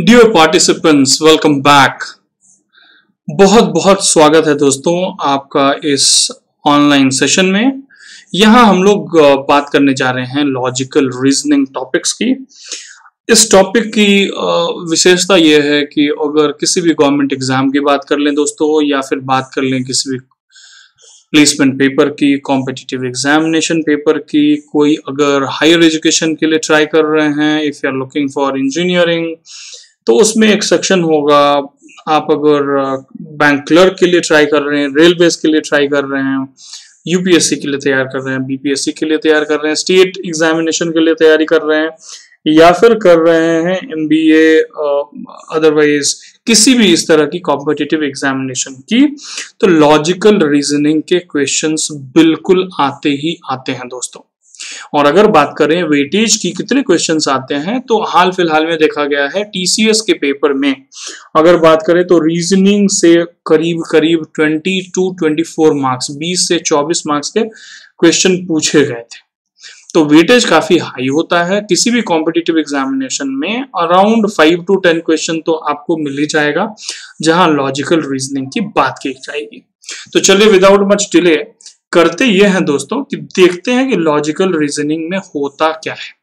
Dear participants, welcome back. बहुत बहुत स्वागत है दोस्तों आपका इस ऑनलाइन सेशन में। यहाँ हम लोग बात करने जा रहे हैं लॉजिकल रीजनिंग टॉपिक्स की। इस टॉपिक की विशेषता यह है कि अगर किसी भी गवर्नमेंट एग्जाम की बात कर लें दोस्तों, या फिर बात कर लें किसी भी प्लेसमेंट पेपर की, कॉम्पिटिटिव एग्जामिनेशन पेपर की, कोई अगर हायर एजुकेशन के लिए ट्राई कर रहे हैं, if you are looking for engineering, तो उसमें एक सेक्शन होगा। आप अगर बैंक क्लर्क के लिए ट्राई कर रहे हैं, रेलवेज के लिए ट्राई कर रहे हैं, यूपीएससी के लिए तैयार कर रहे हैं, बीपीएससी के लिए तैयार कर रहे हैं, स्टेट एग्जामिनेशन के लिए तैयारी कर रहे हैं, या फिर कर रहे हैं एमबीए, अदरवाइज किसी भी इस तरह की कॉम्पिटिटिव एग्जामिनेशन की, तो लॉजिकल रीजनिंग के क्वेश्चंस बिल्कुल आते ही आते हैं दोस्तों। और अगर बात करें वेटेज की कितने क्वेश्चंस आते हैं, तो हाल फिलहाल में देखा गया है टीसीएस के पेपर में अगर बात करें तो रीजनिंग से करीब करीब 20 to 24 मार्क्स, 20 से 24 मार्क्स के क्वेश्चन पूछे गए थे। तो वेटेज काफी हाई होता है। किसी भी कॉम्पिटिटिव एग्जामिनेशन में अराउंड 5 to 10 क्वेश्चन तो आपको मिल ही जाएगा जहां लॉजिकल रीजनिंग की बात की जाएगी। तो चलिए विदाउट मच डिले करते ये हैं दोस्तों कि देखते हैं कि लॉजिकल रीजनिंग में होता क्या है।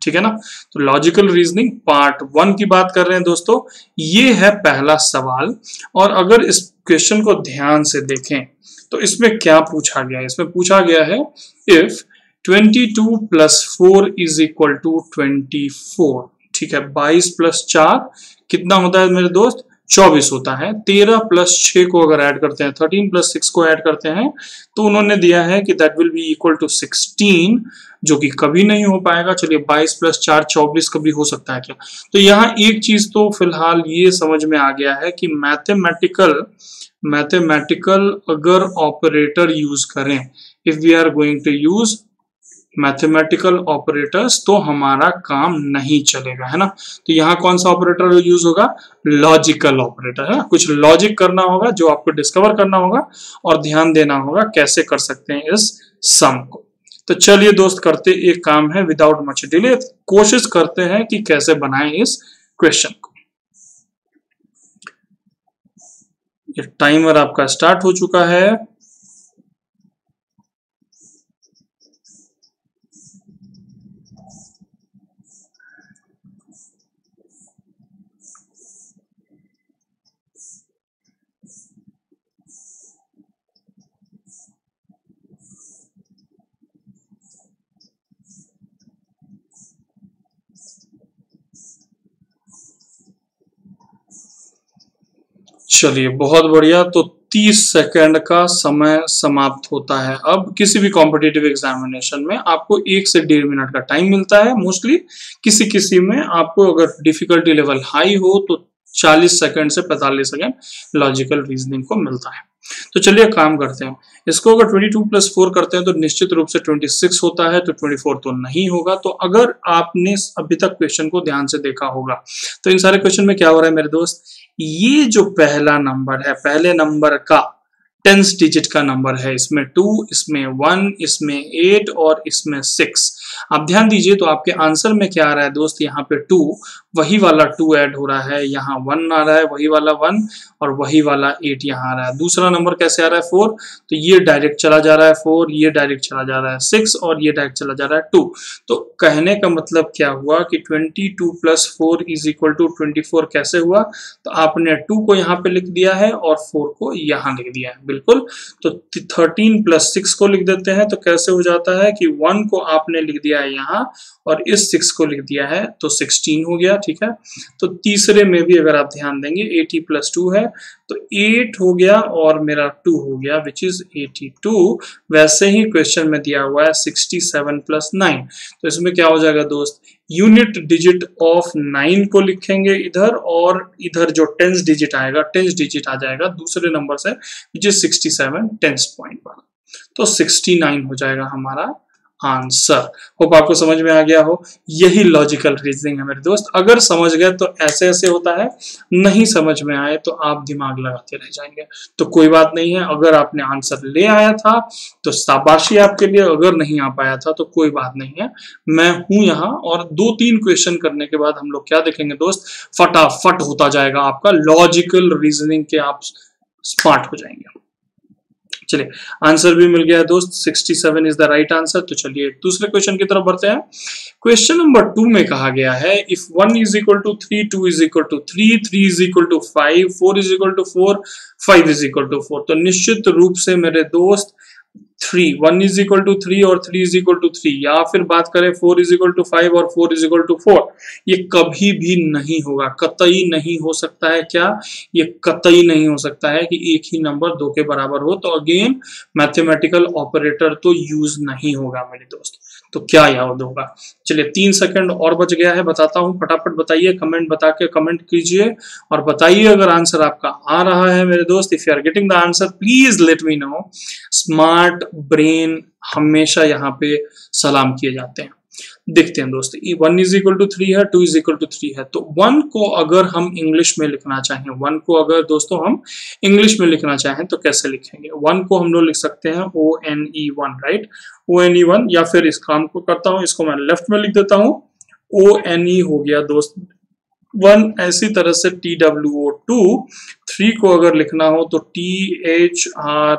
ठीक है ना। तो लॉजिकल रीजनिंग पार्ट 1 की बात कर रहे हैं दोस्तों। ये है पहला सवाल, और अगर इस क्वेश्चन को ध्यान से देखें तो इसमें क्या पूछा गया है। इसमें पूछा गया है इफ 22 + 4 = 24। ठीक है, 22 + 4 कितना होता है मेरे दोस्त? 24 होता है। 13 + 6 को अगर ऐड करते हैं, 13 + 6 को ऐड करते हैं, तो उन्होंने दिया है कि that will be equal to 16, जो कि कभी नहीं हो पाएगा। चलिए 22 + 4 24 कभी हो सकता है क्या? तो यहाँ एक चीज तो फिलहाल ये समझ में आ गया है कि मैथमेटिकल अगर ऑपरेटर यूज करें, if we are going to use mathematical operators, तो हमारा काम नहीं चलेगा, है ना। तो यहाँ कौन सा ऑपरेटर यूज होगा? लॉजिकल ऑपरेटर, है ना। कुछ लॉजिक करना होगा जो आपको डिस्कवर करना होगा, और ध्यान देना होगा कैसे कर सकते हैं इस सम को। तो चलिए दोस्त करते एक काम है विदाउट मच डिले, कोशिश करते हैं कि कैसे बनाएं इस क्वेश्चन को। ये टाइमर आपका स्टार्ट हो चुका है। चलिए बहुत बढ़िया। तो 30 सेकंड का समय समाप्त होता है। अब किसी भी कॉम्पिटिटिव एग्जामिनेशन में आपको 1 से 1.5 मिनट का टाइम मिलता है मोस्टली। किसी किसी में आपको अगर डिफिकल्टी लेवल हाई हो तो 40 सेकंड से 45 सेकंड लॉजिकल रीजनिंग को मिलता है। तो चलिए काम करते हैं। इसको अगर 22 + 4 करते हैं तो निश्चित रूप से 26 होता है, तो 24 तो नहीं होगा। तो अगर आपने अभी तक क्वेश्चन को ध्यान से देखा होगा, तो इन सारे क्वेश्चन में क्या हो रहा है मेरे दोस्त? ये जो पहला नंबर है, पहले नंबर का 10 डिजिट का नंबर है, इसमें 2, इसमें 1, इसमें 8 और इसमें 6। आप ध्यान दीजिए तो आपके आंसर में क्या आ रहा है दोस्त? यहाँ पे 2, वही वाला 2 ऐड हो रहा है, यहाँ 1 आ रहा है, वही वाला 1, और वही वाला 8 यहाँ आ रहा है। दूसरा नंबर कैसे आ रहा है? 4, तो ये डायरेक्ट चला जा रहा है 4, ये डायरेक्ट चला जा रहा है 6, और ये डायरेक्ट चला जा रहा है 2। तो कहने का मतलब क्या हुआ कि 22 + 4 = 24 कैसे हुआ? तो आपने 2 को यहाँ पे लिख दिया है और 4 को यहाँ लिख दिया है, बिल्कुल। तो 13 + 6 को लिख देते हैं, तो कैसे हो जाता है कि 1 को आपने लिख दिया है यहाँ, और इस 6 को लिख दिया है, तो 16 हो गया। ठीक है। तो तीसरे में भी अगर आप ध्यान देंगे 80 + 2 है, तो 8 हो गया और मेरा 2 हो गया, विच इज 82। वैसे ही क्वेश्चन में दिया हुआ है 67 + 9, तो इसमें क्या हो जाएगा दोस्त? यूनिट डिजिट ऑफ 9 को लिखेंगे इधर, और इधर जो 10 डिजिट आएगा, 10 डिजिट आ जाएगा दूसरे नंबर से, विच इज 67 10th पॉइंट वाला। तो 69 हो जाएगा हमारा आंसर। होप आपको समझ में आ गया हो। यही लॉजिकल रीजनिंग है मेरे दोस्त। अगर समझ गए तो ऐसे ऐसे होता है, नहीं समझ में आए तो आप दिमाग लगाते रह जाएंगे। तो कोई बात नहीं है, अगर आपने आंसर ले आया था तो शाबाशी आपके लिए, अगर नहीं आ पाया था तो कोई बात नहीं है, मैं हूं यहाँ। और 2-3 क्वेश्चन करने के बाद हम लोग क्या देखेंगे दोस्त, फटाफट होता जाएगा आपका लॉजिकल रीजनिंग के, आप स्मार्ट हो जाएंगे। चलिए, आंसर भी मिल गया है दोस्त, 67 इज द राइट आंसर। तो चलिए दूसरे क्वेश्चन की तरफ बढ़ते हैं। क्वेश्चन नंबर 2 में कहा गया है, if 1 is equal to 3, 2 is equal to 3, 3 is equal to 5, 4 is equal to 4, 5 is equal to 4। तो निश्चित रूप से मेरे दोस्त 1 इज इक्वल टू 3 और 3 इज इक्वल टू 3, या फिर बात करें 4 इज इक्वल टू 5 और 4 इज इक्वल टू 4, ये कभी भी नहीं होगा, कतई नहीं हो सकता है। क्या ये कतई नहीं हो सकता है कि एक ही नंबर 2 के बराबर हो? तो अगेन मैथमेटिकल ऑपरेटर तो यूज नहीं होगा मेरे दोस्त। तो क्या याद होगा? चलिए 3 सेकंड और बच गया है, बताता हूं, फटाफट बताइए, कमेंट बता के कमेंट कीजिए और बताइए अगर आंसर आपका आ रहा है मेरे दोस्त। If you are getting the answer please let me know. Smart brain हमेशा यहाँ पे सलाम किए जाते हैं। देखते हैं दोस्त, 1 इज इक्वल टू 3 है, 2 इज इक्वल टू 3 है। तो 1 को अगर हम इंग्लिश में लिखना चाहें, 1 को अगर दोस्तों हम इंग्लिश में लिखना चाहें तो कैसे लिखेंगे? 1 को हम लोग लिख सकते हैं ONE1, राइट, ONE1। या फिर इस काम को करता हूं, इसको मैं लेफ्ट में लिख देता हूं, ONE हो गया दोस्त 1। ऐसी तरह से TWO2, 3 को अगर लिखना हो तो THREE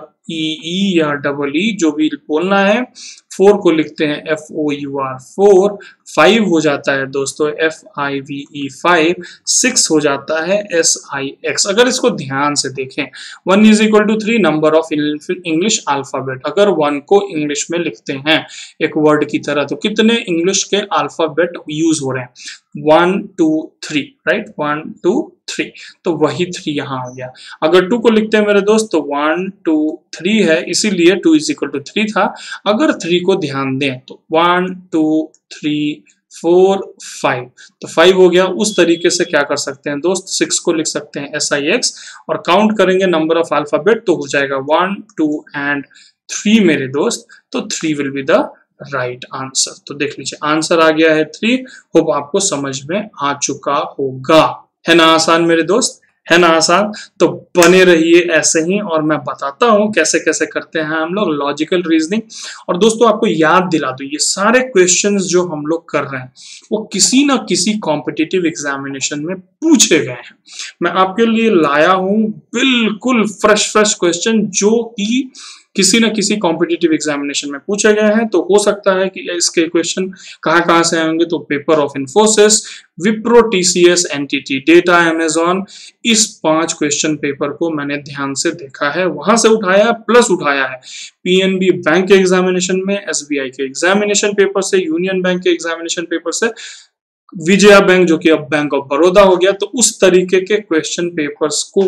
या EE जो भी बोलना है। 4 को लिखते हैं FOUR 4, 5 हो जाता है दोस्तों FIVE 5, 6 हो जाता है SIX। अगर इसको ध्यान से देखें, 1 is equal to 3 number of English alphabet. अगर 1 को इंग्लिश में लिखते हैं एक वर्ड की तरह, तो कितने इंग्लिश के अल्फाबेट यूज हो रहे हैं? 1 2 3, राइट, 1 2 3। तो वही 3 यहाँ आ गया। अगर 2 को लिखते हैं मेरे दोस्त तो 1 2 3 है, इसीलिए 2 इज इक्वल टू 3 था। अगर 3 को ध्यान दें तो 1 2 3 4 5, तो 5 हो गया। उस तरीके से क्या कर सकते हैं दोस्त, 6 को लिख सकते हैं SIX और काउंट करेंगे नंबर ऑफ अल्फाबेट तो हो जाएगा 1 2 एंड 3 मेरे दोस्त। तो 3 will be the right answer. तो देख लीजिए आंसर आ गया है 3। होप आपको समझ में आ चुका होगा। है ना आसान मेरे दोस्त, है ना आसान? तो बने रहिए ऐसे ही और मैं बताता हूं कैसे कैसे करते हैं हम लोग लॉजिकल रीजनिंग। और दोस्तों आपको याद दिला दूं, ये सारे क्वेश्चंस जो हम लोग कर रहे हैं वो किसी ना किसी कॉम्पिटिटिव एग्जामिनेशन में पूछे गए हैं। मैं आपके लिए लाया हूं बिल्कुल फ्रेश क्वेश्चन जो कि किसी न किसी कॉम्पिटिटिव एग्जामिनेशन में पूछे गए हैं। तो हो सकता है कि इसके क्वेश्चन कहां से आएंगे, तो paper of Infosys, Wipro, TCS, NTT data, Amazon, इस 5 क्वेश्चन पेपर को मैंने ध्यान से देखा है, वहां से उठाया प्लस उठाया है PNB बैंक के एग्जामिनेशन में, SBI के एग्जामिनेशन पेपर से, यूनियन बैंक के एग्जामिनेशन पेपर से, विजया बैंक जो कि अब बैंक ऑफ बड़ौदा हो गया। तो उस तरीके के क्वेश्चन पेपर्स को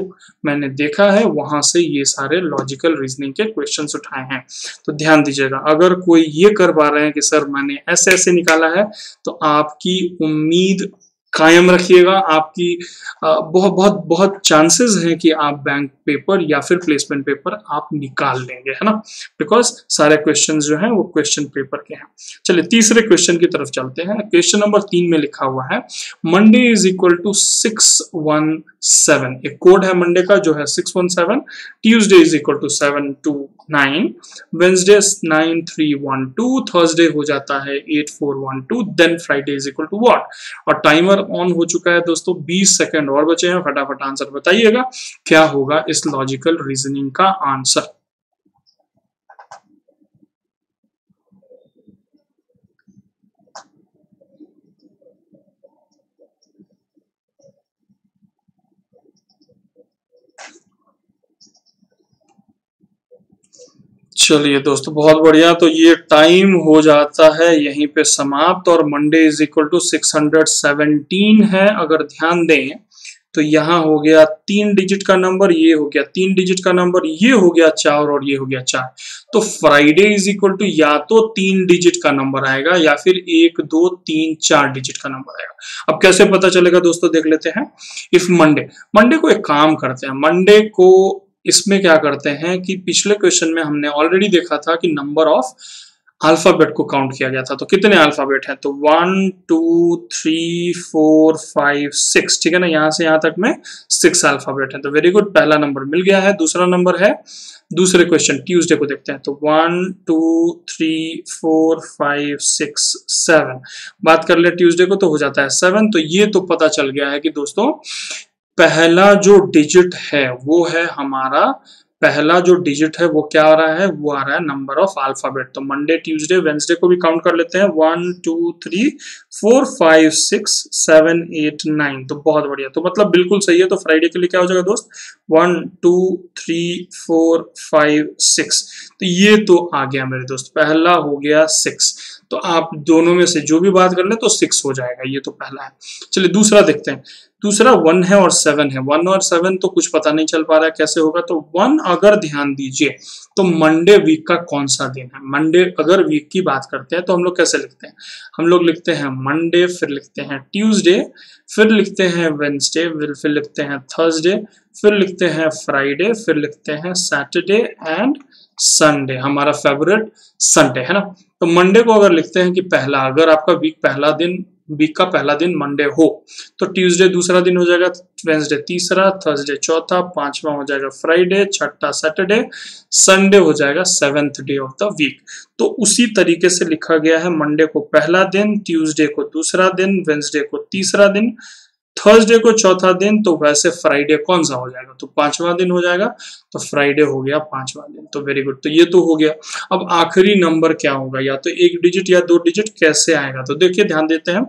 मैंने देखा है, वहां से ये सारे लॉजिकल रीजनिंग के क्वेश्चंस उठाए हैं। तो ध्यान दीजिएगा, अगर कोई ये कर पा रहे हैं कि सर मैंने ऐसे ऐसे निकाला है, तो आपकी उम्मीद कायम रखिएगा। आपकी बहुत चांसेस हैं कि आप बैंक पेपर या फिर प्लेसमेंट पेपर आप निकाल लेंगे, है ना, बिकॉज सारे क्वेश्चंस जो हैं वो क्वेश्चन पेपर के हैं। चलिए तीसरे क्वेश्चन की तरफ चलते हैं। क्वेश्चन नंबर 3 में लिखा हुआ है मंडे इज इक्वल टू 617। एक कोड है मंडे का जो है 617, Tuesday is equal to 729, Wednesday 9312, Thursday हो जाता है 8412, then Friday is equal to what? और टाइमर ऑन हो चुका है दोस्तों, 20 सेकंड और बचे हैं। फटाफट आंसर बताइएगा क्या होगा इस लॉजिकल रीजनिंग का आंसर। चलिए दोस्तों बहुत बढ़िया। तो ये टाइम हो जाता है यहीं पे समाप्त और मंडे इज इक्वल टू 617 है। अगर ध्यान दें तो यहाँ हो गया 3 डिजिट का नंबर, ये हो गया 3 डिजिट का नंबर, ये हो गया 4 और ये हो गया 4। तो फ्राइडे इज इक्वल टू या तो 3 डिजिट का नंबर आएगा या फिर 1 2 3 4 डिजिट का नंबर आएगा। अब कैसे पता चलेगा दोस्तों, देख लेते हैं। इफ मंडे को एक काम करते हैं, मंडे को इसमें क्या करते हैं कि पिछले क्वेश्चन में हमने ऑलरेडी देखा था कि नंबर ऑफ अल्फाबेट को काउंट किया गया था। तो कितने अल्फाबेट हैं? तो 1 2 3 4 5 6, ठीक है ना, यहां से यहां तक में 6 अल्फाबेट हैं। तो वेरी गुड, पहला नंबर मिल गया है। दूसरा नंबर है, दूसरे क्वेश्चन ट्यूसडे को देखते हैं। तो 1 2 3 4 5 6 7, बात कर ले ट्यूसडे को तो हो जाता है 7। तो ये तो पता चल गया है कि दोस्तों पहला जो डिजिट है वो है हमारा, पहला जो डिजिट है वो क्या आ रहा है? वो आ रहा है नंबर ऑफ अल्फाबेट। तो मंडे ट्यूसडे वेंसडे को भी काउंट कर लेते हैं। 1 2 3 4 5 6 7 8 9। तो बहुत बढ़िया, तो मतलब बिल्कुल सही है। तो फ्राइडे के लिए क्या हो जाएगा दोस्त? 1 2 3 4 5 6। तो ये तो आ गया मेरे दोस्त, पहला हो गया 6। तो आप दोनों में से जो भी बात कर ले तो 6 हो जाएगा, ये तो पहला है। चलिए दूसरा देखते हैं। दूसरा 1 है और 7 है। 1 और 7 तो कुछ पता नहीं चल पा रहा है कैसे होगा। तो 1 अगर ध्यान दीजिए तो मंडे वीक का कौन सा दिन है? मंडे अगर वीक की बात करते हैं तो हम लोग कैसे लिखते हैं? हम लोग लिखते हैं मंडे, फिर लिखते हैं ट्यूसडे, फिर लिखते हैं वेंसडे, फिर लिखते हैं थर्सडे, फिर लिखते हैं फ्राइडे, फिर लिखते हैं सैटरडे एंड संडे, हमारा फेवरेट संडे है ना। तो मंडे को अगर लिखते हैं कि पहला, अगर आपका वीक का पहला दिन मंडे हो तो ट्यूसडे दूसरा दिन हो जाएगा, वेंसडे तीसरा, थर्सडे चौथा, पांचवा हो जाएगा फ्राइडे, छठा सैटरडे, संडे हो जाएगा 7th day of the week. तो उसी तरीके से लिखा गया है, मंडे को पहला दिन, ट्यूसडे को दूसरा दिन, वेंसडे को तीसरा दिन, थर्सडे को चौथा दिन। तो वैसे फ्राइडे कौन सा हो जाएगा? तो 5वां दिन हो जाएगा। तो फ्राइडे हो गया 5वां दिन। तो वेरी गुड, तो ये तो हो गया। अब आखिरी नंबर क्या होगा? या तो 1 डिजिट या 2 डिजिट, कैसे आएगा? तो देखिए ध्यान देते हैं।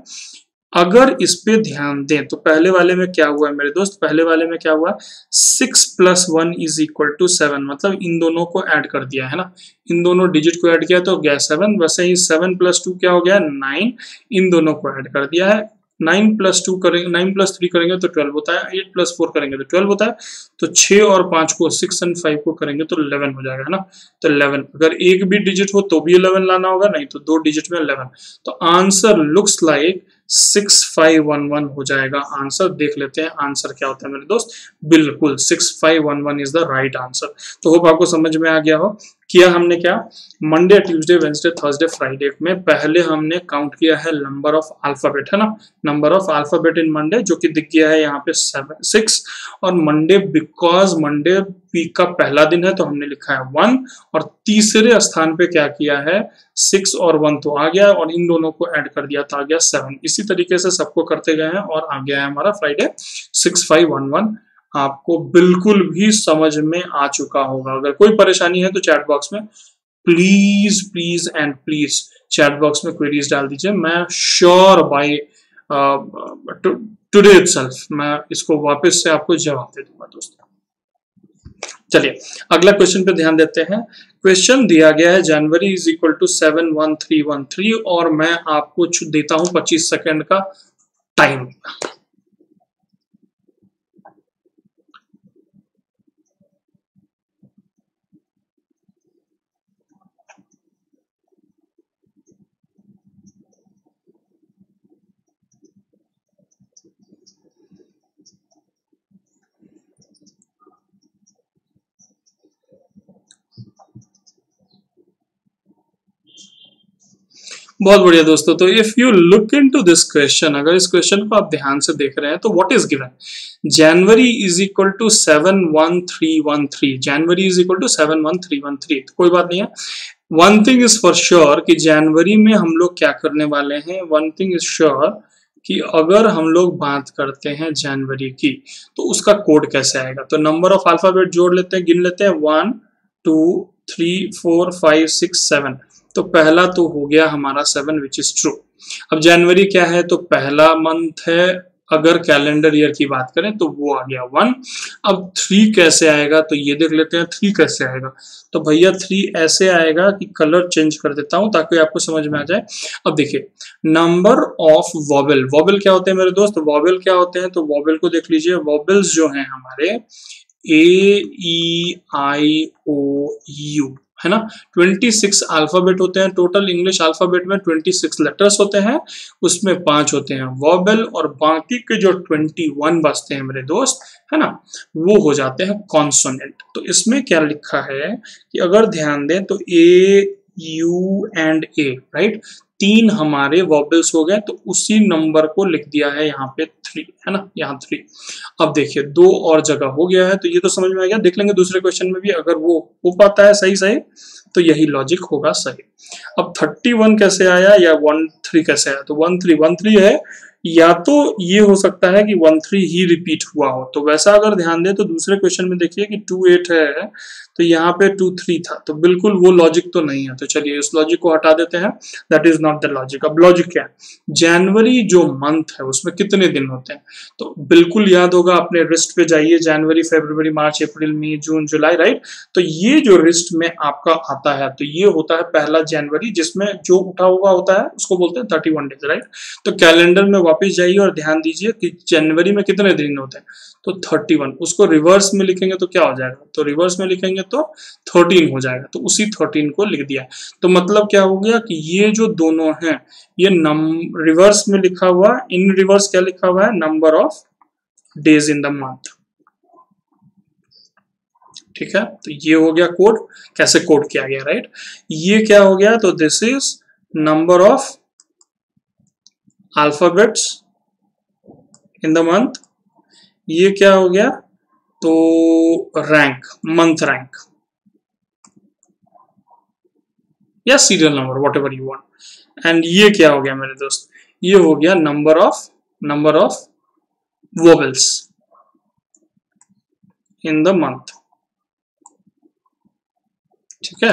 अगर इस पे ध्यान दें तो पहले वाले में क्या हुआ है मेरे दोस्त? पहले वाले में क्या हुआ? 6 + 1 = 7, मतलब इन दोनों को ऐड कर दिया है ना, इन दोनों डिजिट को ऐड किया तो गया 7। वैसे ही 7 + 2 क्या हो गया? 9, इन दोनों को ऐड कर दिया है। 9 + 2 करेंगे, 9 + 3 करेंगे तो 12 होता है, 8 + 4 करेंगे तो 12 होता है। तो 6 और 5 को, 6 और 5 को करेंगे तो 11 हो जाएगा, है ना। तो 11, अगर एक भी डिजिट हो तो भी 11 लाना होगा, नहीं तो 2 डिजिट में 11। तो आंसर लुक्स लाइक 6511 हो जाएगा आंसर। देख लेते हैं आंसर क्या होता है मेरे दोस्त। बिल्कुल 6511 इज द राइट आंसर। तो होप आपको समझ में आ गया हो। किया हमने क्या? Monday Tuesday Wednesday Thursday Friday में पहले हमने काउंट किया है नंबर ऑफ अल्फाबेट, है ना, number of alphabet in Monday, जो कि दिख गया है यहाँ पे 6। और मंडे, बिकॉज मंडे वीक का पहला दिन है तो हमने लिखा है 1, और तीसरे स्थान पे क्या किया है? 6 और 1 तो आ गया, और इन दोनों को ऐड कर दिया तो आ गया 7। इसी तरीके से सबको करते गए हैं और आ गया है हमारा फ्राइडे 6511। आपको बिल्कुल भी समझ में आ चुका होगा। अगर कोई परेशानी है तो चैट बॉक्स में please please and please chat box में क्वेरीज डाल दीजिए। मैं श्योर बाय टुडे इटसेल्फ मैं इसको वापस से आपको जवाब दे दूंगा दोस्तों। चलिए अगला क्वेश्चन पे ध्यान देते हैं। क्वेश्चन दिया गया है जनवरी = 71313, और मैं आपको देता हूं 25 सेकेंड का टाइम। बहुत बढ़िया दोस्तों। तो if you look into this question, अगर इस क्वेश्चन को आप ध्यान से देख रहे हैं तो व्हाट इज गिवन? जनवरी = 71313, जनवरी = 71313। तो कोई बात नहीं है। One thing is for sure कि जनवरी में हम लोग क्या करने वाले हैं। वन थिंग इज श्योर कि अगर हम लोग बात करते हैं जनवरी की तो उसका कोड कैसे आएगा। तो नंबर ऑफ अल्फाबेट जोड़ लेते हैं, गिन लेते हैं। 1 2 3 4 5 6 7। तो पहला तो हो गया हमारा 7, विच इज ट्रू। अब जनवरी क्या है? तो पहला मंथ है। अगर कैलेंडर ईयर की बात करें तो वो आ गया 1। अब 3 कैसे आएगा? तो ये देख लेते हैं 3 कैसे आएगा। तो भैया 3 ऐसे आएगा कि कलर चेंज कर देता हूं ताकि आपको समझ में आ जाए। अब देखिए नंबर ऑफ वॉवेल, वॉवेल क्या होते हैं मेरे दोस्त? वॉवेल क्या होते हैं? तो वॉवेल को देख लीजिए। वॉवेल्स जो हैं हमारे AEIOU, है ना, 26 अल्फाबेट होते हैं टोटल। इंग्लिश अल्फाबेट में 26 लेटर्स होते हैं, उसमें 5 होते हैं वॉवेल, और बाकी के जो 21 बचते हैं मेरे दोस्त, है ना, वो हो जाते हैं कॉन्सोनेंट। तो इसमें क्या लिखा है कि अगर ध्यान दें तो यू एंड ए, राइट। 3 हमारे वॉबल्स हो गए, तो उसी नंबर को लिख दिया है यहाँ पे 3, है ना, यहाँ 3। अब देखिए 2 और जगह हो गया है, तो ये तो समझ में आ गया। देख लेंगे दूसरे क्वेश्चन में भी, अगर वो हो पाता है सही सही तो यही लॉजिक होगा सही। अब 31 कैसे आया या 13 कैसे आया, तो 13 है, या तो ये हो सकता है कि 13 ही रिपीट हुआ हो। तो वैसा अगर ध्यान दे तो दूसरे क्वेश्चन में देखिए कि 28 है, तो यहाँ पे 23 था, तो बिल्कुल वो लॉजिक तो नहीं है। तो चलिए इस लॉजिक को हटा देते हैं, that is not the logic. अब लॉजिक क्या है, जनवरी जो मंथ है उसमें कितने दिन होते हैं, तो बिल्कुल याद होगा, अपने रिस्ट पे जाइए, जनवरी, फरवरी, मार्च, अप्रैल, मई, जून, जुलाई, राइट। तो ये जो रिस्ट में आपका आता है, तो ये होता है पहला जनवरी, जिसमें जो उठा हुआ होता है उसको बोलते हैं 31 डेज, राइट। तो कैलेंडर में वापस जाइए और ध्यान दीजिए कि जनवरी में कितने दिन होते हैं, तो 31। उसको रिवर्स में लिखेंगे तो क्या हो जाएगा, तो रिवर्स में लिखेंगे तो 13 हो जाएगा, तो उसी 13 को लिख दिया। तो मतलब क्या हो गया कि ये जो दोनों हैं, ये रिवर्स में लिखा हुआ, इन रिवर्स क्या लिखा हुआ है, number of days in the month, ठीक है। तो ये हो गया कोड, कैसे कोड किया गया, राइट। ये क्या हो गया, तो this is number of alphabets in the month. ये क्या हो गया, तो रैंक, मंथ रैंक या serial number, what ever you want. And ये क्या हो गया मेरे दोस्त, ये हो गया number of vowels in the month, ठीक है।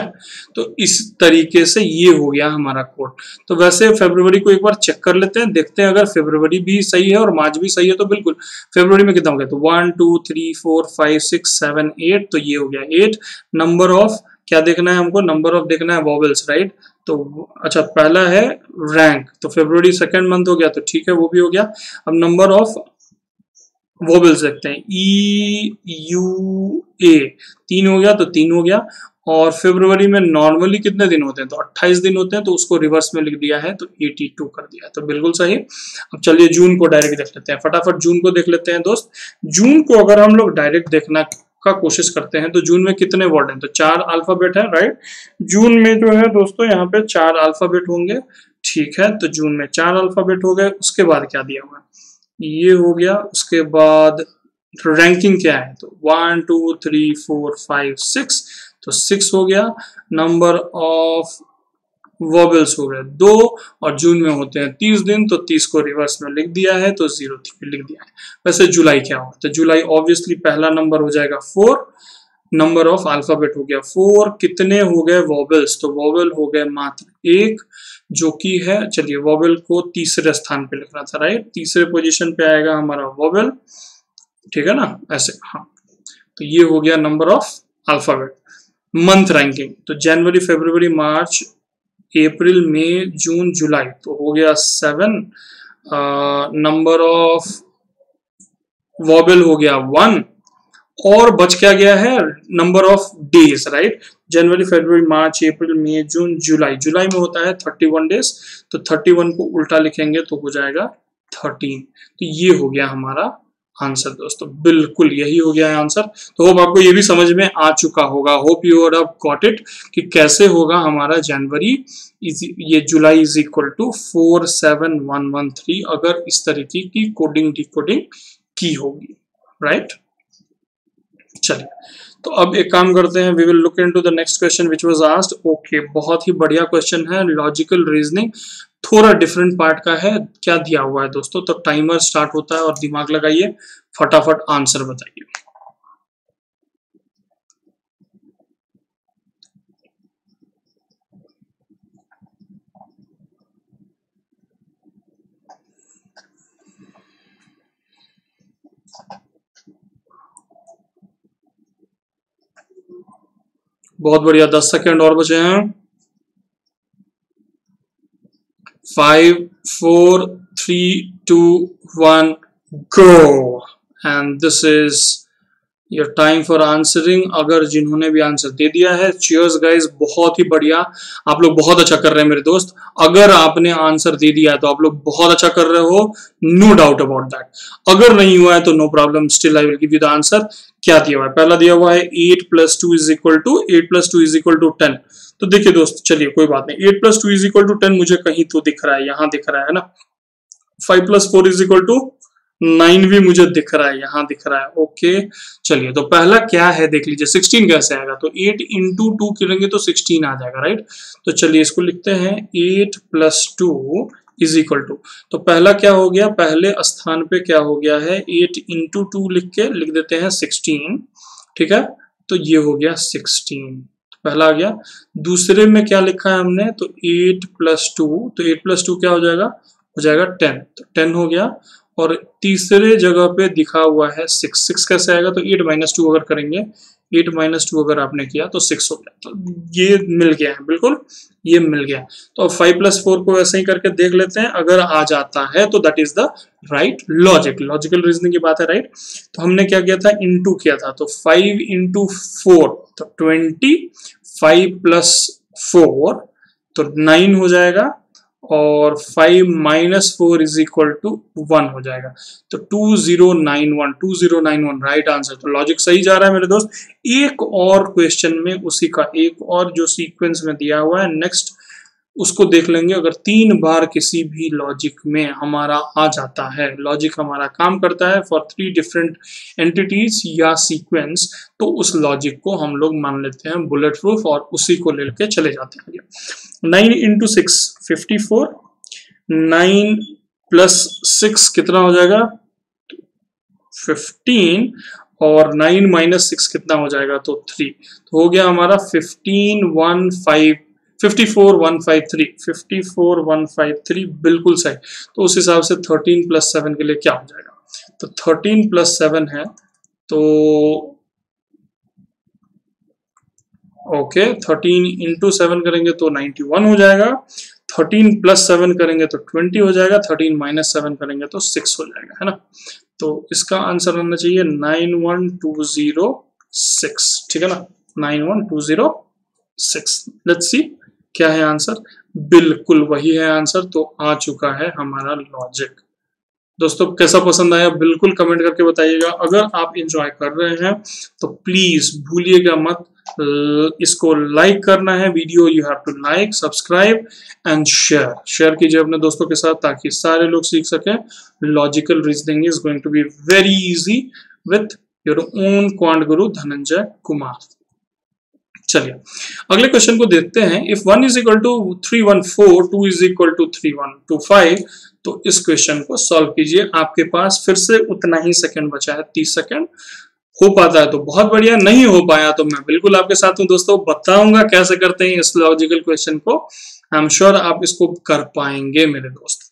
तो इस तरीके से ये हो गया हमारा कोड। तो वैसे फरवरी को एक बार चेक कर लेते हैं, देखते हैं अगर फरवरी भी सही है और मार्च भी सही है तो बिल्कुल। फरवरी में कितना हो गया, तो 1 2 3 4 5 6 7 8, तो ये हो गया 8। नंबर ऑफ क्या देखना है हमको, नंबर ऑफ देखना है वॉवेल्स, राइट। तो अच्छा पहला है रैंक, तो फरवरी सेकेंड मंथ हो गया, तो ठीक है वो भी हो गया। अब नंबर ऑफ वॉवेल्स देखते हैं, ई यू ए, 3 हो गया, तो 3 हो गया। और फरवरी में नॉर्मली कितने दिन होते हैं, तो 28 दिन होते हैं, तो उसको रिवर्स में लिख दिया है, तो 82 कर दिया है, तो बिल्कुल सही। अब चलिए जून को डायरेक्ट देख लेते हैं, फटाफट जून को देख लेते हैं दोस्त। जून को अगर हम लोग डायरेक्ट देखना का कोशिश करते हैं, तो जून में कितने वर्ड हैं, तो 4 अल्फाबेट है, राइट। जून में जो है दोस्तों यहाँ पे 4 अल्फाबेट होंगे, ठीक है। तो जून में 4 अल्फाबेट हो गए। उसके बाद क्या दिया हुआ है, ये हो गया। उसके बाद रैंकिंग क्या है, तो 1 2 3 4 5 6, तो 6 हो गया। नंबर ऑफ वॉवेल्स हो गए 2, और जून में होते हैं 30 दिन, तो 30 को रिवर्स में लिख दिया है, तो 03 लिख दिया है। वैसे जुलाई क्या हो, तो जुलाई ऑब्वियसली पहला नंबर हो जाएगा 4, नंबर ऑफ अल्फाबेट हो गया 4, कितने हो गए वॉवेल्स, तो वॉवेल हो गए मात्र 1, जो कि है, चलिए वॉवेल को तीसरे स्थान पे लिखना था, राइट। तीसरे पोजीशन पे आएगा हमारा वॉवेल, ठीक है ना, ऐसे, हाँ। तो ये हो गया number of alphabet. Month ranking, तो जनवरी, फरवरी, मार्च, अप्रैल, मई, जून, जुलाई, तो हो गया 7। नंबर ऑफ वॉवेल हो गया 1, और बच क्या गया है, नंबर ऑफ डेज, राइट। जनवरी, फरवरी, मार्च, अप्रैल, मई, जून, जुलाई, जुलाई में होता है 31 डेज, तो 31 को उल्टा लिखेंगे तो हो जाएगा 13। तो ये हो गया हमारा आंसर दोस्तों, बिल्कुल यही हो गया है आंसर। तो होप आपको ये भी समझ में आ चुका होगा, hope you have got it, कि कैसे होगा हमारा जनवरी, ये जुलाई इज इक्वल टू 47113, अगर इस तरीके की कोडिंग डिकोडिंग की होगी, राइट। चलिए, तो अब एक काम करते हैं, we will look into the next question which was asked. Okay, बहुत ही बढ़िया क्वेश्चन है, लॉजिकल रीजनिंग, थोड़ा डिफरेंट पार्ट का है। क्या दिया हुआ है दोस्तों, तो टाइमर स्टार्ट होता है और दिमाग लगाइए, फटाफट आंसर बताइए। बहुत बढ़िया, 10 सेकेंड और बचे हैं। 5 4 3 2 1 go, and this is your time for answering। अगर जिन्होंने भी आंसर दे दिया है, cheers guys, बहुत ही बढ़िया, आप लोग बहुत अच्छा कर रहे हैं मेरे दोस्त। अगर आपने आंसर दे दिया है तो आप लोग बहुत अच्छा कर रहे हो, नो डाउट अबाउट दैट। अगर नहीं हुआ है तो no problem, still I will give you the answer. क्या दिया हुआ है? पहला दिया हुआ है 8 + 2 = 10। तो देखिए दोस्त, चलिए कोई बात नहीं, 8 + 2 = 10 मुझे कहीं तो दिख रहा है, यहाँ दिख रहा है ना। 5 + 4 = 9 भी मुझे दिख रहा है, यहाँ दिख रहा है। ओके, चलिए तो पहला क्या है देख लीजिए, 16 कैसे आएगा? तो 8 × 2 करेंगे तो 16 आ जाएगा, राइट। तो चलिए इसको लिखते हैं 8 + 2 = तो पहला क्या हो गया, पहले स्थान पे क्या हो गया है, 8 × 2 लिख देते हैं 16, ठीक है। तो ये हो गया 16, पहला आ गया। दूसरे में क्या लिखा है हमने, तो 8 + 2, तो 8 + 2 क्या हो जाएगा, 10, तो 10 हो गया। और तीसरे जगह पे दिखा हुआ है 6 कैसे आएगा, तो 8 - 2 अगर करेंगे, 8 - 2 अगर आपने किया तो 6 हो गया। तो ये मिल गया है, बिल्कुल ये मिल गया। तो अब 5 + 4 को ऐसे ही करके देख लेते हैं, अगर आ जाता है तो that is the right logical reasoning की बात है, राइट। तो हमने क्या किया था, इनटू किया था, तो 5 × 4 तो 20, 5 + 4 तो 9 हो जाएगा, और 5 - 4 = 1 हो जाएगा। तो 2091 राइट आंसर। तो लॉजिक सही जा रहा है मेरे दोस्त। एक और क्वेश्चन में उसी का एक और जो सीक्वेंस में दिया हुआ है, नेक्स्ट उसको देख लेंगे। अगर 3 बार किसी भी लॉजिक में हमारा आ जाता है, लॉजिक हमारा काम करता है फॉर 3 डिफरेंट एंटिटीज या सीक्वेंस, तो उस लॉजिक को हम लोग मान लेते हैं बुलेट प्रूफ और उसी को लेके चले जाते हैं। 9 × 6 54, 9 + 6 कितना हो जाएगा, 15, और 9 - 6 कितना हो जाएगा, तो 3। तो हो गया हमारा 54,153 बिल्कुल सही। तो उस हिसाब से 13 + 7 के लिए क्या हो जाएगा, तो 13 + 7 है, तो ओके 13 × 7 करेंगे तो 91 हो जाएगा, 13 + 7 करेंगे तो 20 हो जाएगा, 13 - 7 करेंगे तो 6 हो जाएगा, है ना। तो इसका आंसर होना चाहिए 91206, ठीक है ना, 91206। लेट्स सी क्या है आंसर, बिल्कुल वही है आंसर। तो आ चुका है हमारा लॉजिक। दोस्तों कैसा पसंद आया बिल्कुल कमेंट करके बताइएगा। अगर आप एंजॉय कर रहे हैं तो प्लीज भूलिएगा मत, इसको लाइक करना है video, you have to like, subscribe and share कीजिए अपने दोस्तों के साथ ताकि सारे लोग सीख सकें। Logical reasoning is going to be very easy with your own quant Guru Dhananjay Kumar. चलिए अगले क्वेश्चन को देखते हैं। इफ 1 = 314, 2 = 3125, तो इस क्वेश्चन को सॉल्व कीजिए। आपके पास फिर से उतना ही सेकंड बचा है, 30 सेकंड। हो पाता है तो बहुत बढ़िया, नहीं हो पाया तो मैं बिल्कुल आपके साथ हूं दोस्तों, बताऊंगा कैसे करते हैं इस लॉजिकल क्वेश्चन को। आई एम श्योर आप इसको कर पाएंगे मेरे दोस्त।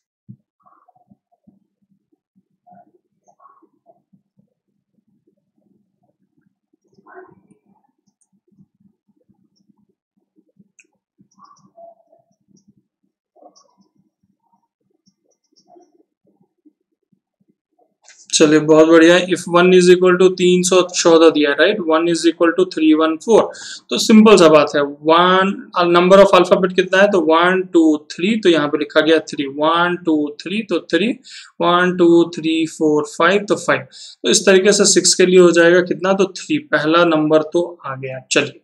चलिए बहुत बढ़िया। इफ 1 = 314 दिया है, राइट, 1 = 314, तो सिंपल सा बात है, 1 नंबर ऑफ अल्फाबेट कितना है, तो 1 2 3, तो यहाँ पे लिखा गया 3, 1 2 3 तो 3, 1 2 3 4 5 तो 5। तो इस तरीके से 6 के लिए हो जाएगा कितना, तो 3, पहला नंबर तो आ गया। चलिए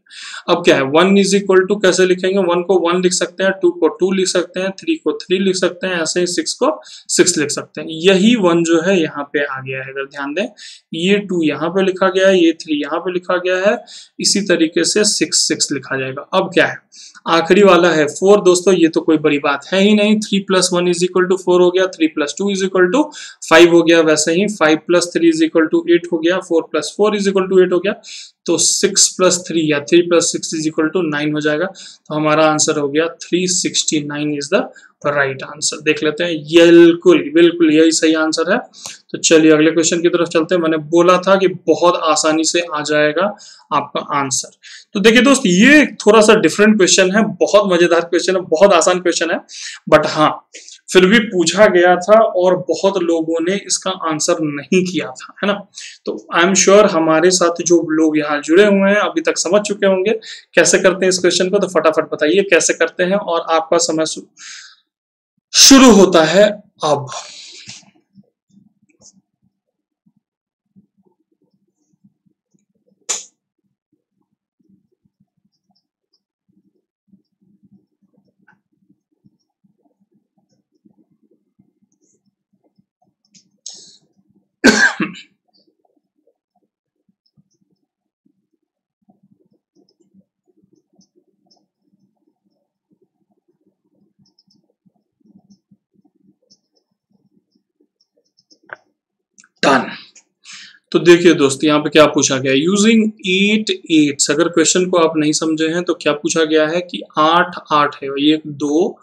अब क्या है, 1 = कैसे लिखेंगे, 1 को 1 लिख सकते हैं, 2 को 2 लिख सकते हैं, 3 को 3 लिख सकते हैं, ऐसे ही 6 को 6 लिख सकते हैं। यही 1 जो है यहाँ पे आ गया है, अगर ध्यान दें, ये 2 यहाँ पे लिखा गया है, ये 3 यहाँ पे लिखा गया है, इसी तरीके से 6 6 लिखा जाएगा। अब क्या है, आखिरी वाला है 4 दोस्तों, ये तो कोई बड़ी बात है ही नहीं, 3 + 1 = 4 हो गया, 3 + 2 = 5 हो गया, वैसे ही 5 + 3 = 8 हो गया, 4 + 4 = 8 हो गया, तो 6 + 3 या 3 + 6 = 9 हो जाएगा। तो हमारा आंसर हो गया 369 इज द राइट आंसर। देख लेते हैं, बिल्कुल बिल्कुल यही सही आंसर है। तो चलिए अगले क्वेश्चन की तरफ चलते हैं। मैंने बोला था कि बहुत आसानी से आ जाएगा आपका आंसर। तो देखिए दोस्त, ये थोड़ा सा डिफरेंट क्वेश्चन है, बहुत मजेदार क्वेश्चन है, बहुत आसान क्वेश्चन है, बट हाँ फिर भी पूछा गया था और बहुत लोगों ने इसका आंसर नहीं किया था, है ना। तो आई एम श्योर हमारे साथ जो लोग यहाँ जुड़े हुए हैं अभी तक समझ चुके होंगे कैसे करते हैं इस क्वेश्चन को। तो फटाफट बताइए कैसे करते हैं, और आपका समय शुरू होता है अब। तो देखिए दोस्त, यहाँ पे क्या पूछा गया है, यूजिंग 8 8। अगर क्वेश्चन को आप नहीं समझे हैं तो क्या पूछा गया है कि 8 8 है, 1 2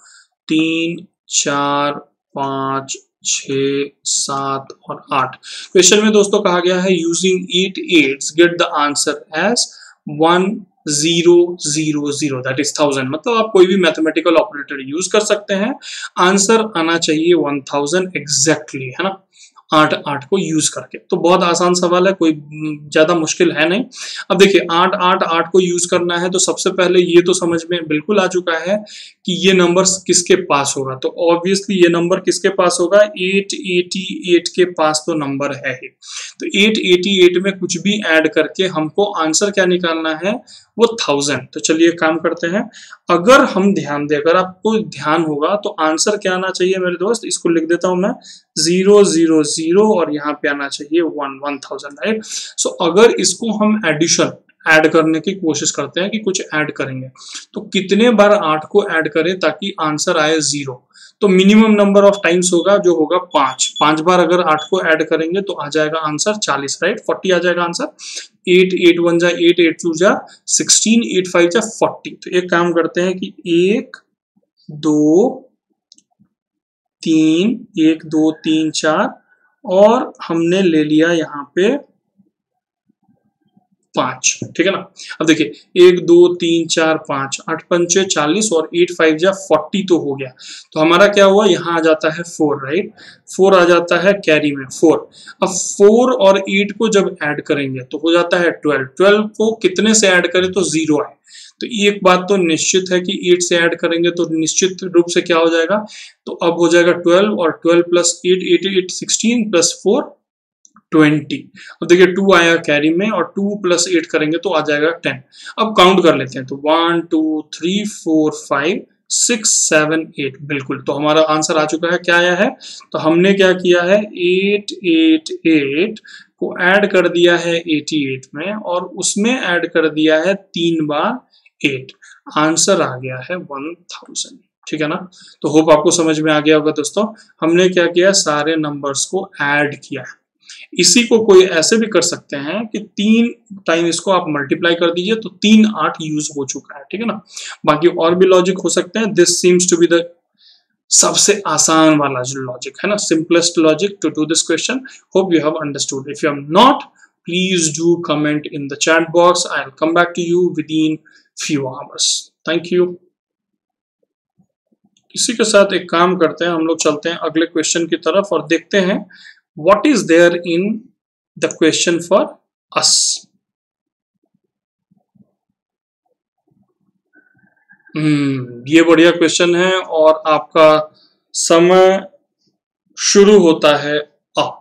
3 4 5 6 7 और 8। क्वेश्चन में दोस्तों कहा गया है using 8 8 get the answer as 1000, that is 1000। मतलब आप कोई भी मैथमेटिकल ऑपरेटर यूज कर सकते हैं, आंसर आना चाहिए 1000 एग्जैक्टली, है ना, 8 8 को यूज करके। तो बहुत आसान सवाल है, कोई ज्यादा मुश्किल है नहीं। अब देखिए 8 8 8 को यूज करना है तो सबसे पहले ये तो समझ में बिल्कुल आ चुका है कि ये नंबर किसके पास होगा। तो ऑब्वियसली ये नंबर किसके पास होगा, 888 के पास तो नंबर है ही। तो 888 में कुछ भी ऐड करके हमको आंसर क्या निकालना है, वो 1000। तो चलिए काम करते हैं। अगर हम ध्यान दें, अगर आपको ध्यान होगा तो आंसर क्या आना चाहिए मेरे दोस्त, इसको लिख देता हूं मैं 000 और यहाँ पे आना चाहिए 1000, राइट। सो अगर इसको हम एडिशन ऐड करने की कोशिश करते हैं कि कुछ ऐड करेंगे, तो कितने बार 8 को ऐड करें ताकि आंसर आए 0। तो मिनिमम नंबर ऑफ टाइम्स होगा जो होगा 5 बार। अगर 8 को ऐड करेंगे तो आ जाएगा आंसर 40, राइट, 40 आ जाएगा आंसर। 8 8 1 जा 8 8 2 जा 16, 8 5 जा 40। तो एक काम करते हैं कि 1 2 3 1 2 3 4 और हमने ले लिया यहाँ पे 5, ठीक है ना। अब देखिए 1 2 3 4 5 8 पंचे 40 और 8 5 जा 40 तो हो गया। तो हमारा क्या हुआ, यहाँ आ जाता है 4, राइट, 4 आ जाता है कैरी में 4। अब 4 और 8 को जब ऐड करेंगे तो हो जाता है 12। 12 को कितने से ऐड करें तो 0 आए। तो एक बात तो निश्चित है कि 8 से ऐड करेंगे तो निश्चित रूप से क्या हो जाएगा, तो अब हो जाएगा 12 और 12 प्लस 8 8 8 16 प्लस 4 20। अब देखिए 2 आया कैरी में और 2 प्लस 8 करेंगे तो आ जाएगा 10। अब काउंट कर लेते हैं तो 1 2 3 4 5 6 7 8, बिल्कुल। तो हमारा आंसर आ चुका है, क्या आया है, तो हमने क्या किया है 888 को ऐड कर दिया है 88 में और उसमें ऐड कर दिया है 3 बार 8, आंसर आ गया है 1000, ठीक है ना। तो होप आपको समझ में आ गया होगा दोस्तों। हमने क्या किया, सारे नंबर्स को ऐड किया है। इसी को कोई ऐसे भी कर सकते हैं कि 3 टाइम इसको आप मल्टीप्लाई कर दीजिए तो 3 8 यूज हो चुका है, ठीक है ना। बाकी और भी लॉजिक हो सकते हैं। This seems to be the सबसे आसान वाला जो लॉजिक है ना, simplest logic to do this question. Hope you have understood. If you have not, please do comment in the chat box. I will come back to you within few hours. Thank you. इसी के साथ एक काम करते हैं, हम लोग चलते हैं अगले क्वेश्चन की तरफ और देखते हैं what is there in the question for us। ये बढ़िया क्वेश्चन है और आपका समय शुरू होता है अब।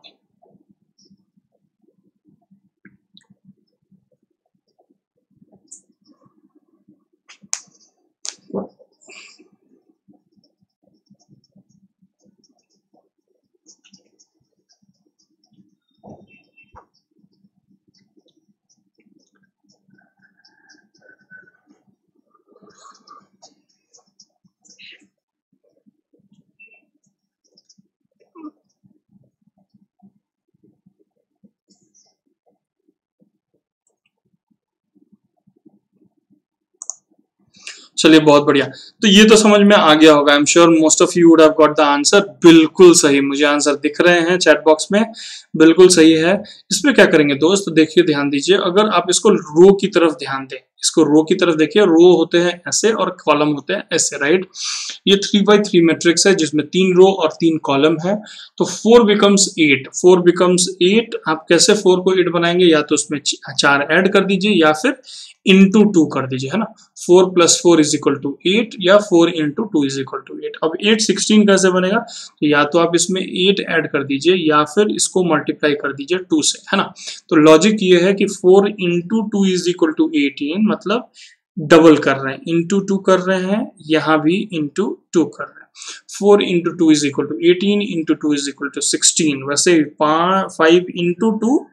चलिए बहुत बढ़िया। तो ये तो समझ में आ गया होगा। I am sure most of you would have got the answer. बिल्कुल सही, मुझे आंसर दिख रहे हैं चैट बॉक्स में, बिल्कुल सही है। इसमें क्या करेंगे दोस्त, देखिए ध्यान दीजिए। अगर आप इसको रो की तरफ ध्यान दें, इसको रो की तरफ देखिए, रो होते हैं ऐसे और कॉलम होते हैं ऐसे, राइट। ये 3x3 मैट्रिक्स है जिसमें 3 रो और 3 कॉलम है। तो 4 बिकम्स 8, 4 बिकम्स 8। आप कैसे 4 को 8 बनाएंगे, या तो उसमें 4 ऐड कर दीजिए या फिर इंटू 2 कर दीजिए, है ना। 4 + 4 = 8 या 4 × 2 = 8। अब 8 16 कैसे बनेगा, तो या तो आप इसमें 8 ऐड कर दीजिए या फिर इसको मल्टीप्लाई कर दीजिए 2 से, है ना। तो लॉजिक ये है कि 4 × 2 = 18, मतलब डबल कर रहे हैं, इंटू 2 कर रहे हैं, यहाँ भी इंटू 2 कर रहे हैं। 4 × 2 = 18, × 2 = 16। वैसे 5 × 2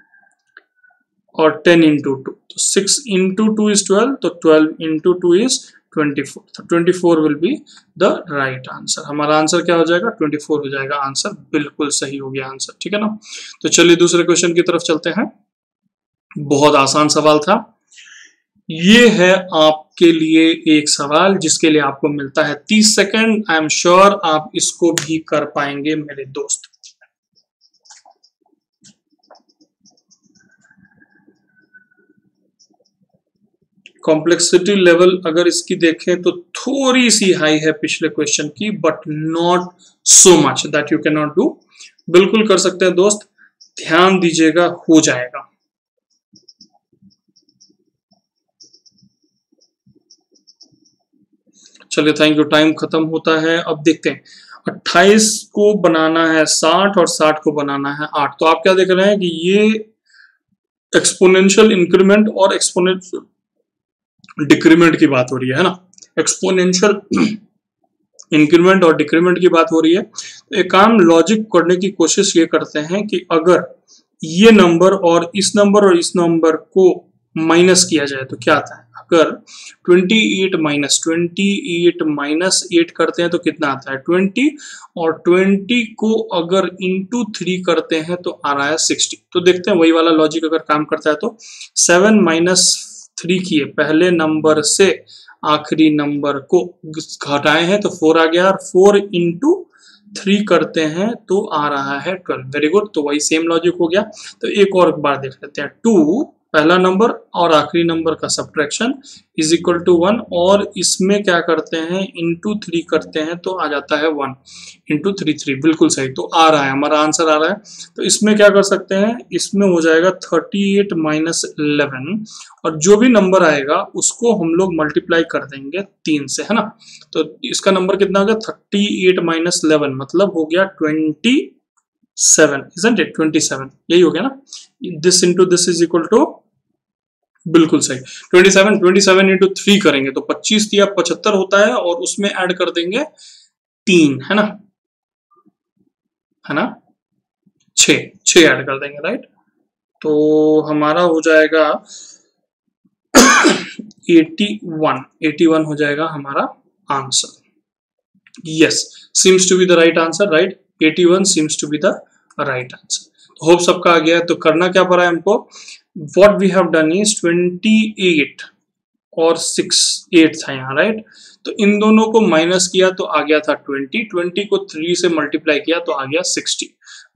और 10 × 2, तो 6 × 2 is 12, तो 12 × 2 is 24। तो 24 will be the right answer। हमारा आंसर क्या हो जाएगा, 24 हो जाएगा आंसर। बिल्कुल सही हो गया आंसर, ठीक है ना। तो चलिए दूसरे क्वेश्चन की तरफ चलते हैं। बहुत आसान सवाल था। ये है आपके लिए एक सवाल जिसके लिए आपको मिलता है 30 सेकंड। आई एम श्योर आप इसको भी कर पाएंगे मेरे दोस्त। कॉम्प्लेक्सिटी लेवल अगर इसकी देखें तो थोड़ी सी हाई है पिछले क्वेश्चन की, but not so much that you can not do. बिल्कुल कर सकते हैं दोस्त, ध्यान दीजिएगा, हो जाएगा। चलिए थैंक यू, टाइम खत्म होता है। अब देखते हैं 28 को बनाना है 60 और 60 को बनाना है 8। तो आप क्या देख रहे हैं कि ये एक्सपोनेंशियल इंक्रीमेंट और एक्सपोनेंशियल डिक्रीमेंट की बात हो रही है ना। एक्सपोनेंशियल इंक्रीमेंट और डिक्रीमेंट की बात हो रही है। तो एक काम लॉजिक करने की कोशिश ये करते हैं कि अगर ये नंबर और इस नंबर को माइनस किया जाए तो क्या आता है। अगर 28 माइनस 8 करते हैं तो कितना आता है 20, और 20 को अगर इंटू 3 करते हैं तो आ रहा है 60। तो देखते हैं वही वाला लॉजिक अगर काम करता है तो 7 माइनस 3 किए पहले नंबर से आखिरी नंबर को घटाए हैं तो 4 आ गया, और 4 इंटू 3 करते हैं तो आ रहा है 12। वेरी गुड, तो वही सेम लॉजिक हो गया। तो एक और बार देख लेते हैं। 2 पहला नंबर और आखिरी नंबर का सब्ट्रैक्शन इज इक्वल टू 1, और इसमें क्या करते हैं इंटू 3 करते हैं तो आ जाता है 1 इंटू 3। बिल्कुल सही, तो आ रहा है हमारा आंसर आ रहा है। तो इसमें क्या कर सकते हैं, इसमें हो जाएगा 38 माइनस 11, और जो भी नंबर आएगा उसको हम लोग मल्टीप्लाई कर देंगे 3 से, है ना। तो इसका नंबर कितना हो गया 38 माइनस 11 मतलब हो गया 27, isn't it? 27 यही हो गया ना। This into this is equal to, बिल्कुल सही, 27 इंटू 3 करेंगे तो 25 दिया 75 होता है, और उसमें ऐड कर देंगे 3, है ना 6 ऐड कर देंगे, राइट। तो हमारा हो जाएगा 81 हो जाएगा हमारा answer. Yes, seems to be the right answer, right. 81 seems to be the right answer. होप सबका आ गया है। तो करना क्या पड़ा है हमको, what we have done is 28 और 8 था यहाँ, राइट। तो इन दोनों को माइनस किया तो आ गया था 20 को 3 से मल्टीप्लाई किया तो आ गया 60।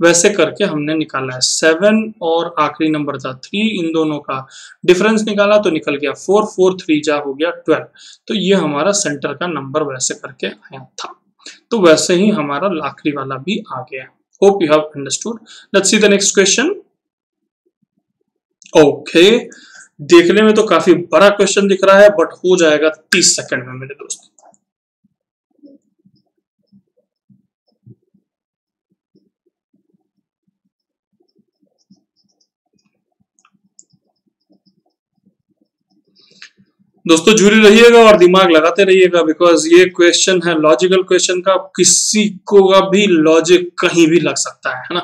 वैसे करके हमने निकाला है 7 और आखिरी नंबर था 3, इन दोनों का डिफरेंस निकाला तो निकल गया 4, 4 3 जा हो गया 12। तो ये हमारा सेंटर का नंबर वैसे करके आया था। तो वैसे ही हमारा आखिरी वाला भी आ गया। Hope you have understood. Let's see the next question. Okay, देखने में तो काफी बड़ा क्वेश्चन दिख रहा है, बट हो जाएगा 30 सेकंड में मेरे दोस्त। दोस्तों जुड़े रहिएगा और दिमाग लगाते रहिएगा, बिकॉज ये क्वेश्चन है लॉजिकल क्वेश्चन का, किसी को का भी लॉजिक कहीं भी लग सकता है ना।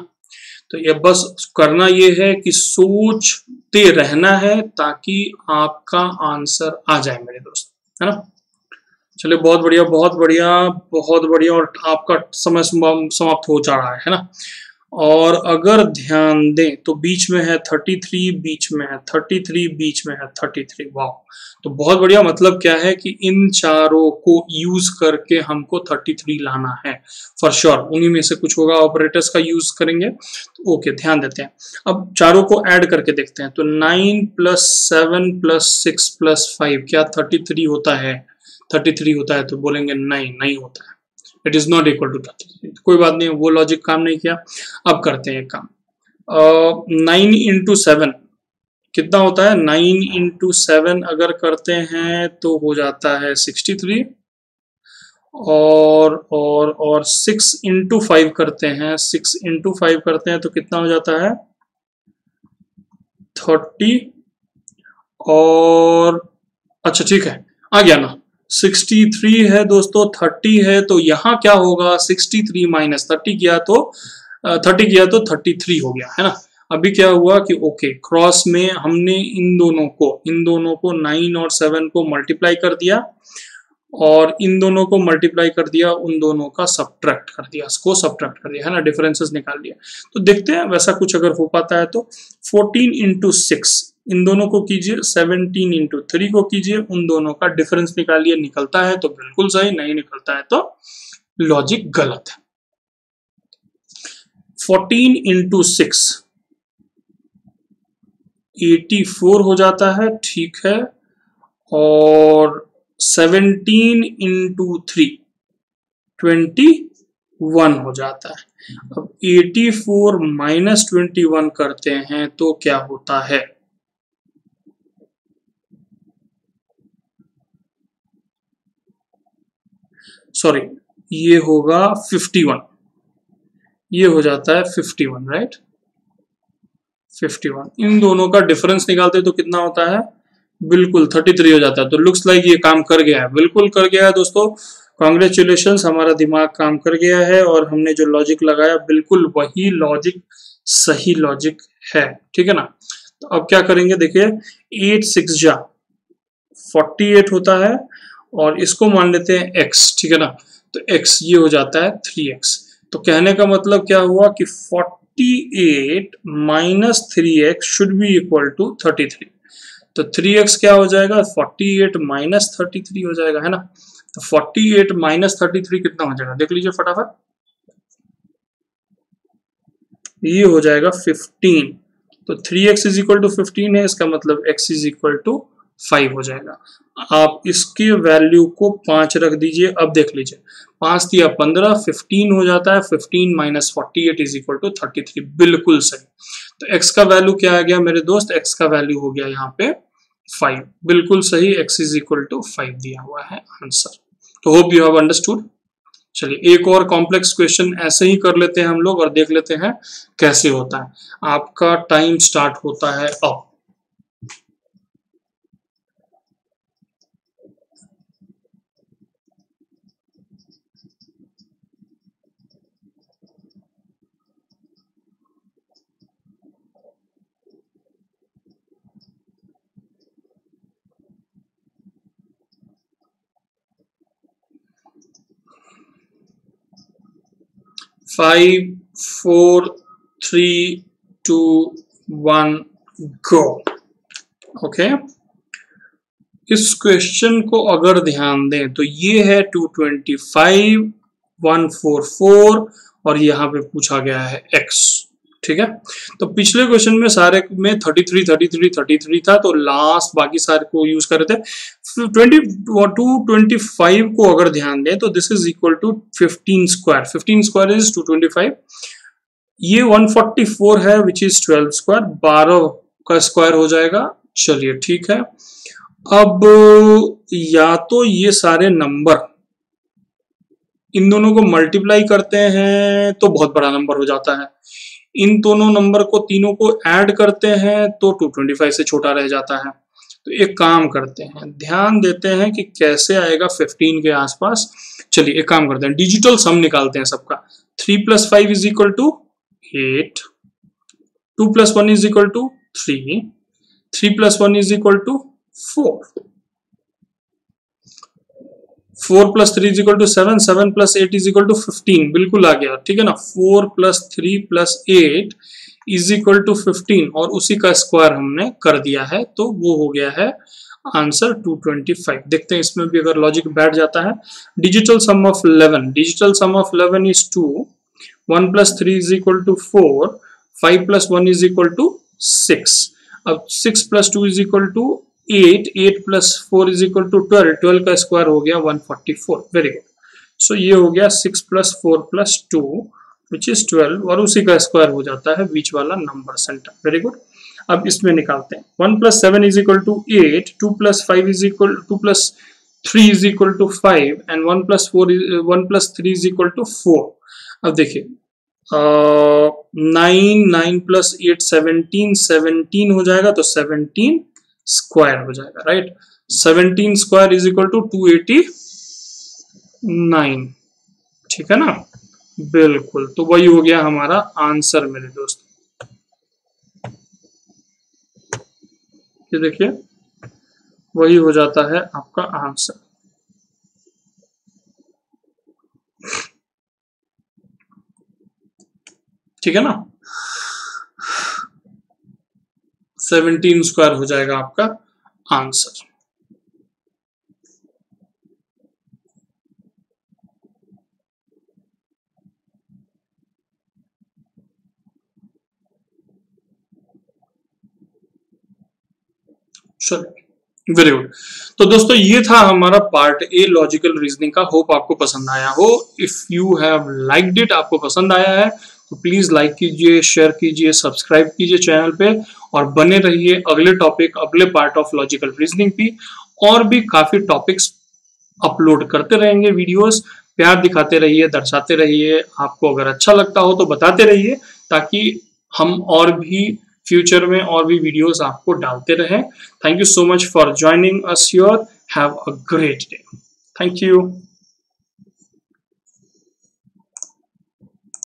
तो ये बस करना ये है कि सोचते रहना है ताकि आपका आंसर आ जाए मेरे दोस्त, है ना। चलिए बहुत बढ़िया बहुत बढ़िया बहुत बढ़िया, और आपका समय समाप्त हो जा रहा है ना। और अगर ध्यान दें तो बीच में है 33, बीच में है 33, बीच में है 33। वाह, तो बहुत बढ़िया। मतलब क्या है कि इन चारों को यूज करके हमको 33 लाना है फॉर श्योर। उन्हीं में से कुछ होगा, ऑपरेटर्स का यूज करेंगे। तो ओके, ध्यान देते हैं। अब चारों को ऐड करके देखते हैं। तो 9 + 7 + 6 + 5 क्या 33 होता है? 33 होता है? तो बोलेंगे नहीं, नहीं होता है, it is not equal to 33। कोई बात नहीं, वो लॉजिक काम नहीं किया। अब करते हैं काम। 9 × 7 कितना होता है? 9 × 7 अगर करते हैं तो हो जाता है 63, और 6 × 5 करते हैं, 6 × 5 करते हैं तो कितना हो जाता है 30, और अच्छा ठीक है, आ गया ना। 63 है दोस्तों, 30 है, तो यहाँ क्या होगा 63 माइनस 30 किया तो 33 हो गया, है ना। अभी क्या हुआ कि ओके, क्रॉस में हमने इन दोनों को 9 और 7 को मल्टीप्लाई कर दिया, और इन दोनों को मल्टीप्लाई कर दिया, उन दोनों का सब्ट्रैक्ट कर दिया, इसको सब्ट्रैक्ट कर दिया, है ना, डिफरेंसेस निकाल दिया। तो देखते हैं वैसा कुछ अगर हो पाता है तो। 14 × 6 इन दोनों को कीजिए, 17 इंटू 3 को कीजिए, उन दोनों का डिफरेंस निकालिए, निकलता है तो बिल्कुल सही, नहीं निकलता है तो लॉजिक गलत है। 14 इंटू 6 84 हो जाता है, ठीक है। और 17 इंटू 3 21 हो जाता है। अब 84 माइनस 21 करते हैं तो क्या होता है? सॉरी, ये होगा 51, ये हो जाता है 51, राइट। 51, इन दोनों का डिफरेंस निकालते तो कितना होता है? बिल्कुल 33 हो जाता है। तो लुक्स लाइक ये काम कर गया है, बिल्कुल कर गया है दोस्तों। कॉन्ग्रेचुलेशंस, हमारा दिमाग काम कर गया है और हमने जो लॉजिक लगाया बिल्कुल वही लॉजिक सही लॉजिक है, ठीक है ना। तो अब क्या करेंगे, देखिए 8 6 जा 48 होता है और इसको मान लेते हैं x, ठीक है ना। तो x ये हो जाता है 3x। तो कहने का मतलब क्या हुआ कि 48 minus 3x should be equal to 33। तो 3x क्या हो जाएगा? 48 माइनस 33 हो जाएगा, है ना। तो 48 माइनस 33 कितना हो जाएगा, देख लीजिए फटाफट। ये हो जाएगा 15। तो 3x इज इक्वल टू 15 है, इसका मतलब x इज इक्वल टू 5 हो जाएगा। आप इसके वैल्यू को 5 रख दीजिए। अब देख लीजिए, 5 दिया 15, 15 हो जाता है। 15 माइनस 48 इज इक्वल टू 33, बिल्कुल सही। तो x का वैल्यू क्या आ गया मेरे दोस्त? x का वैल्यू हो गया यहाँ पे 5, बिल्कुल सही। x इज इक्वल टू 5 दिया हुआ है आंसर। तो होप यू हैव अंडरस्टूड। चलिए एक और कॉम्प्लेक्स क्वेश्चन ऐसे ही कर लेते हैं हम लोग और देख लेते हैं कैसे होता है। आपका टाइम स्टार्ट होता है अब। फाइव, 4, 3, 2, 1 गो। ओके, इस क्वेश्चन को अगर ध्यान दें तो ये है 225, 144 और यहाँ पे पूछा गया है x, ठीक है। तो पिछले क्वेश्चन में सारे में 33 33 33 था, तो लास्ट बाकी सारे को यूज कर रहे थे। 225 को अगर ध्यान दें तो this is equal to 15 square, 15 square is 225। ये 144 है विच इज 12 स्क्वायर, 12 का स्क्वायर हो जाएगा। चलिए ठीक है। अब या तो ये सारे नंबर इन दोनों को मल्टीप्लाई करते हैं तो बहुत बड़ा नंबर हो जाता है, इन दोनों नंबर को तीनों को ऐड करते हैं तो 225 से छोटा रह जाता है। तो एक काम करते हैं, ध्यान देते हैं कि कैसे आएगा 15 के आसपास। चलिए एक काम करते हैं, डिजिटल सम निकालते हैं सबका। 3 + 5 is equal to 8, 2 + 1 is equal to 3, 3 + 1 is equal to 4, 4 + 3 is equal to 7, 7 + 8 is equal to 15, बिल्कुल आ गया, ठीक है ना। 4 + 3 + 8 इज इक्वल टू 15 और उसी का स्क्वायर हमने कर दिया है, तो वो हो गया है आंसर 225। देखते हैं इसमें भी अगर लॉजिक बैठ जाता है। Digital sum of 11, digital sum of 11 is 2, 1 + 3 is equal to 4, 5 + 1 is equal to 6। अब 6 + 2 is equal to 8, 8 + 4 is equal to 12, 12 का स्क्वायर हो गया 144। Very good. सो ये हो गया 6 + 4 + 2 विच इज 12 और उसी का स्क्वायर हो जाता है बीच वाला नंबर सेंटर। Very good. अब इसमें निकालते हैं। 1 + 7 is equal to 8, 2 + 5 is equal 2 + 3 is equal to 5 and 1 + 4 1 + 3 is equal to 4। अब देखिए 9, 9 + 8 17, 17 हो जाएगा तो 17 स्क्वायर हो जाएगा, right. 17 square is equal to 289, ठीक है ना, बिल्कुल। तो वही हो गया हमारा आंसर मेरे दोस्त। ये देखिए वही हो जाता है आपका आंसर, ठीक है ना। 17 स्क्वायर हो जाएगा आपका आंसर। चलो वेरी गुड। तो दोस्तों ये था हमारा पार्ट ए लॉजिकल रीजनिंग का। होप आपको पसंद आया हो। If you have liked it, आपको पसंद आया है तो प्लीज लाइक कीजिए, शेयर कीजिए, सब्सक्राइब कीजिए चैनल पे और बने रहिए अगले टॉपिक, अगले पार्ट ऑफ लॉजिकल रीजनिंग की। और भी काफी टॉपिक्स अपलोड करते रहेंगे वीडियोस। प्यार दिखाते रहिए, दर्शाते रहिए। आपको अगर अच्छा लगता हो तो बताते रहिए ताकि हम और भी फ्यूचर में और भी वीडियोस आपको डालते रहें। Thank you so much for joining us here. Have a great day. Thank you.